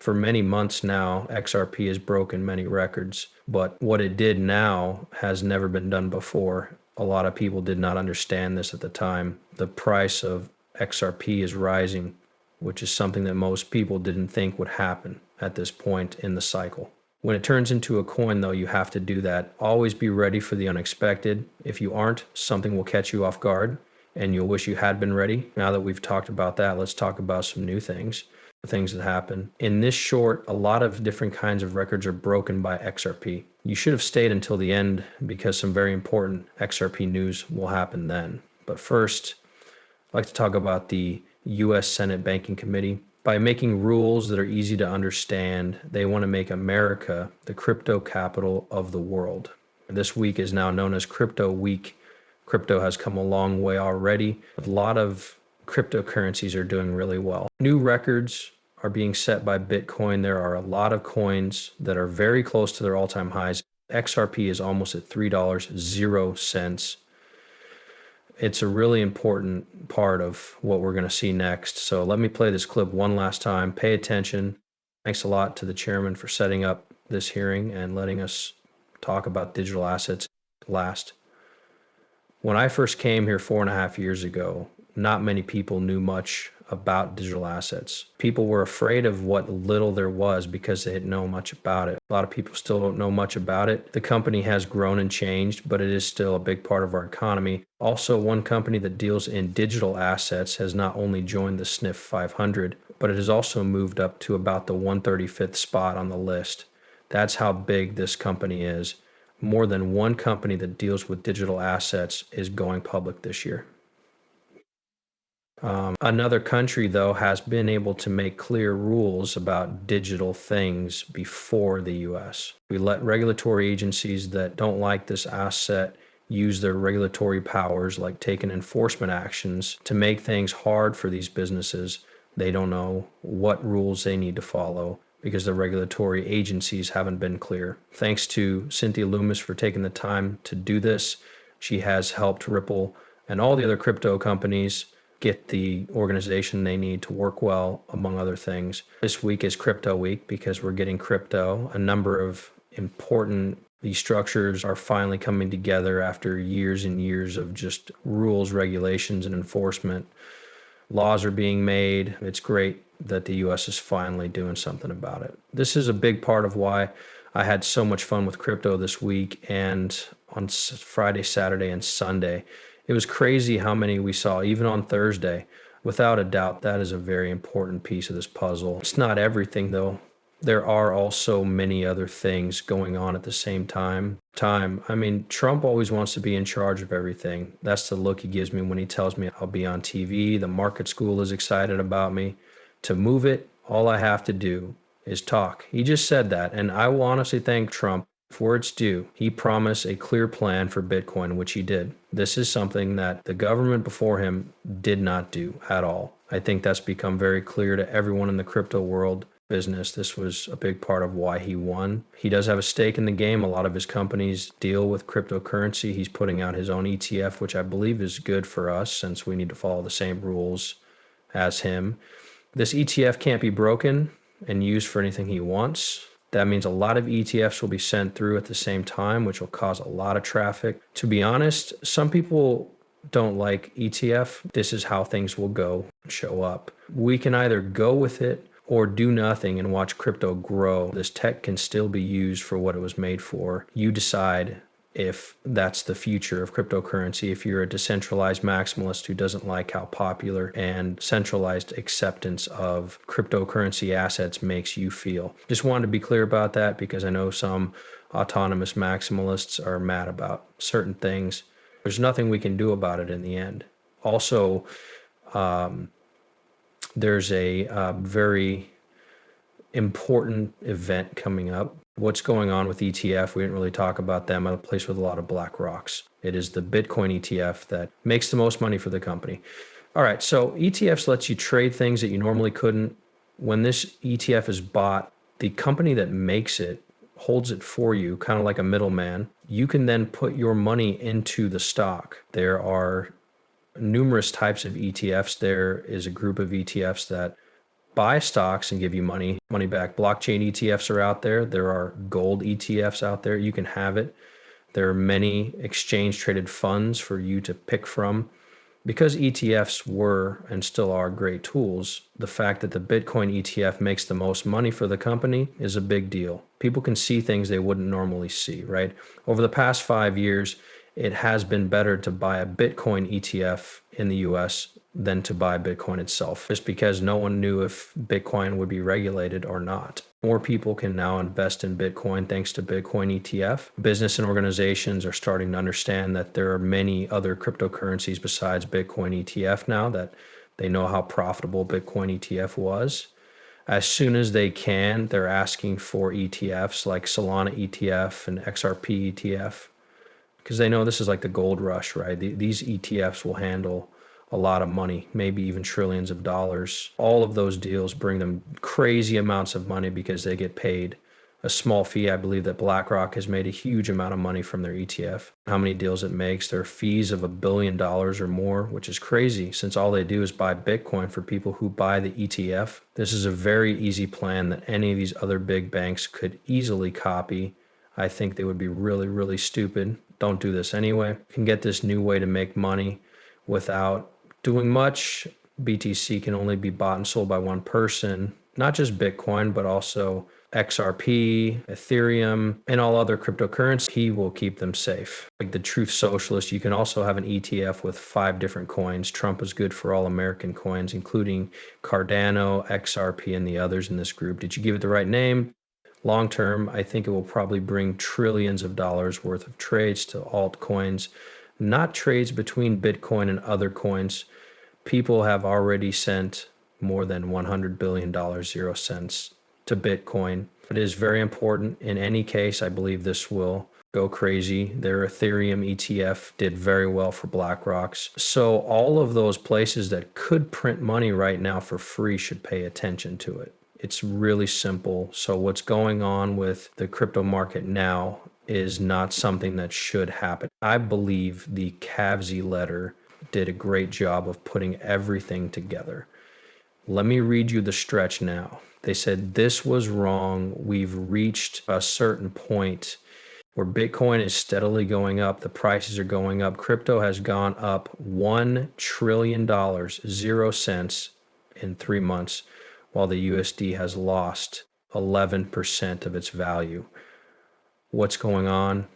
For many months now, XRP has broken many records, but what it did now has never been done before. A lot of people did not understand this at the time. The price of XRP is rising, which is something that most people didn't think would happen at this point in the cycle. When it turns into a coin, though, you have to do that. Always be ready for the unexpected. If you aren't, something will catch you off guard and you'll wish you had been ready. Now that we've talked about that, let's talk about some new things that happen. In this short, a lot of different kinds of records are broken by XRP. You should have stayed until the end because some very important XRP news will happen then. But first, I'd like to talk about the US Senate Banking Committee. By making rules that are easy to understand, they want to make America the crypto capital of the world. This week is now known as Crypto Week. Crypto has come a long way already. A lot of cryptocurrencies are doing really well. New records are being set by Bitcoin. There are a lot of coins that are very close to their all-time highs. XRP is almost at $3.00. It's a really important part of what we're going to see next. So let me play this clip one last time. Pay attention. Thanks a lot to the chairman for setting up this hearing and letting us talk about digital assets last. When I first came here 4.5 years ago, not many people knew much about digital assets. People were afraid of what little there was because they didn't know much about it. A lot of people still don't know much about it. The company has grown and changed, but it is still a big part of our economy. Also, one company that deals in digital assets has not only joined the SNF 500, but it has also moved up to about the 135th spot on the list. That's how big this company is. More than one company that deals with digital assets is going public this year. Another country, though, has been able to make clear rules about digital things before the US. We let regulatory agencies that don't like this asset use their regulatory powers, like taking enforcement actions, to make things hard for these businesses. They don't know what rules they need to follow because the regulatory agencies haven't been clear. Thanks to Cynthia Loomis for taking the time to do this. She has helped Ripple and all the other crypto companies get the organization they need to work well, among other things. This week is Crypto Week because we're getting crypto. A number of important, these structures are finally coming together after years and years of just rules, regulations, and enforcement. Laws are being made. It's great that the US is finally doing something about it. This is a big part of why I had so much fun with crypto this week and on Friday, Saturday, and Sunday. It was crazy how many we saw, even on Thursday. Without a doubt, that is a very important piece of this puzzle. It's not everything, though. There are also many other things going on at the same time. I mean, Trump always wants to be in charge of everything. That's the look he gives me when he tells me I'll be on TV. The market school is excited about me. To move it, all I have to do is talk. He just said that, and I will honestly thank Trump for its due. He promised a clear plan for Bitcoin, which he did. This is something that the government before him did not do at all. I think that's become very clear to everyone in the crypto world business. This was a big part of why he won. He does have a stake in the game. A lot of his companies deal with cryptocurrency. He's putting out his own ETF, which I believe is good for us since we need to follow the same rules as him. This ETF can't be broken and used for anything he wants. That means a lot of ETFs will be sent through at the same time, which will cause a lot of traffic. To be honest, some people don't like ETF. This is how things will go, show up. We can either go with it or do nothing and watch crypto grow. This tech can still be used for what it was made for. You decide if that's the future of cryptocurrency. If you're a decentralized maximalist who doesn't like how popular and centralized acceptance of cryptocurrency assets makes you feel. Just wanted to be clear about that because I know some autonomous maximalists are mad about certain things. There's nothing we can do about it in the end. Also, there's a very important event coming up. What's going on with ETF? We didn't really talk about them. A place with a lot of black rocks. It is the Bitcoin ETF that makes the most money for the company. All right, so ETFs lets you trade things that you normally couldn't. When this ETF is bought, the company that makes it holds it for you, kind of like a middleman. You can then put your money into the stock. There are numerous types of ETFs. There is a group of ETFs that buy stocks and give you money back. Blockchain ETFs are out there. There are gold ETFs out there. You can have it. There are many exchange traded funds for you to pick from. Because ETFs were and still are great tools, the fact that the Bitcoin ETF makes the most money for the company is a big deal. People can see things they wouldn't normally see, right? Over the past 5 years, it has been better to buy a Bitcoin ETF in the US than to buy Bitcoin itself, just because no one knew if Bitcoin would be regulated or not. More people can now invest in Bitcoin thanks to Bitcoin ETF. Business and organizations are starting to understand that there are many other cryptocurrencies besides Bitcoin ETF now, that they know how profitable Bitcoin ETF was. As soon as they can, they're asking for ETFs like Solana ETF and XRP ETF, because they know this is like the gold rush, right? These ETFs will handle a lot of money, maybe even trillions of dollars. All of those deals bring them crazy amounts of money because they get paid a small fee. I believe that BlackRock has made a huge amount of money from their ETF. How many deals it makes, their fees of $1 billion or more, which is crazy since all they do is buy Bitcoin for people who buy the ETF. This is a very easy plan that any of these other big banks could easily copy. I think they would be really, really stupid. Don't do this anyway. You can get this new way to make money without doing much. BTC can only be bought and sold by one person, not just Bitcoin, but also XRP, Ethereum, and all other cryptocurrencies. He will keep them safe. Like the Truth Socialist, you can also have an ETF with 5 different coins. Trump is good for all American coins, including Cardano, XRP, and the others in this group. Did you give it the right name? Long term, I think it will probably bring trillions of dollars worth of trades to altcoins, not trades between Bitcoin and other coins. People have already sent more than $100 billion, 0 cents, to Bitcoin. It is very important. In any case, I believe this will go crazy. Their Ethereum ETF did very well for BlackRock's. So all of those places that could print money right now for free should pay attention to it. It's really simple. So what's going on with the crypto market now is not something that should happen. I believe the Cavsey letter did a great job of putting everything together. Let me read you the stretch now. They said, this was wrong. We've reached a certain point where Bitcoin is steadily going up. The prices are going up. Crypto has gone up $1 trillion, 0 cents in 3 months, while the USD has lost 11% of its value. What's going on?